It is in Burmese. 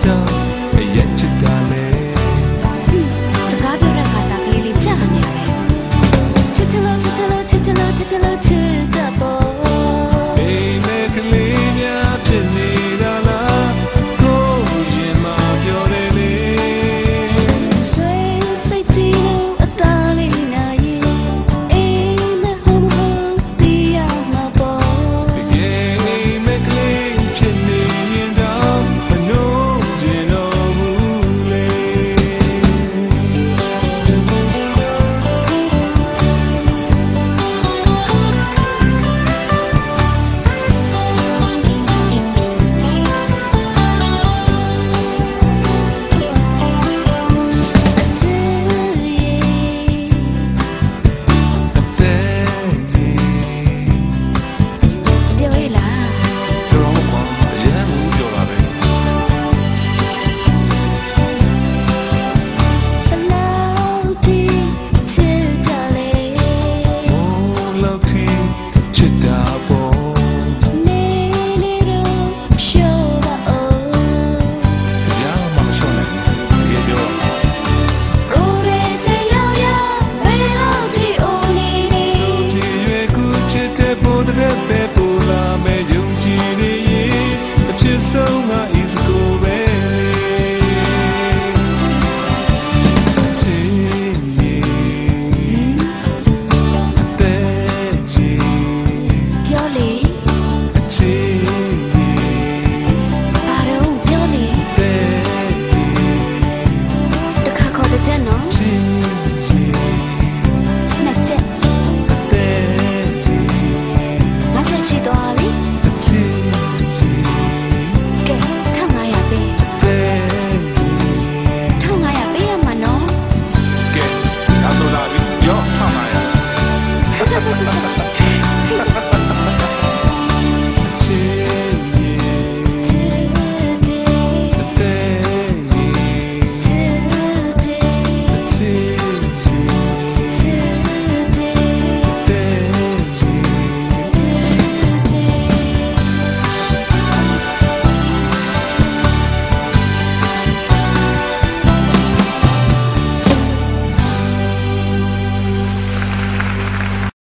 ကြောင့်ရဲ့ချစ်တာလေစကားပြောတဲ့ခါစားကလေးလေးကြားနေတယ်ချစ်ချလို့ချစ်ချလို့ချစ်ချလို့ချစ်ချလို့ချစ်တဲ့ပေါ်အိမ်မဲကလေးများဖြစ်နေတာလားကိုရင်မပြောတယ်လေစိတ်ကြည့်လို့အသားလေးနာရင်အိမ်မဲဟိုးဟိုးတီးရမှာပေါ်တကယ်အိမ်မဲကလေးဖြစ်နေရင်တော့မနှိုးချင်တော့ဘူးလေHa ha ha ha.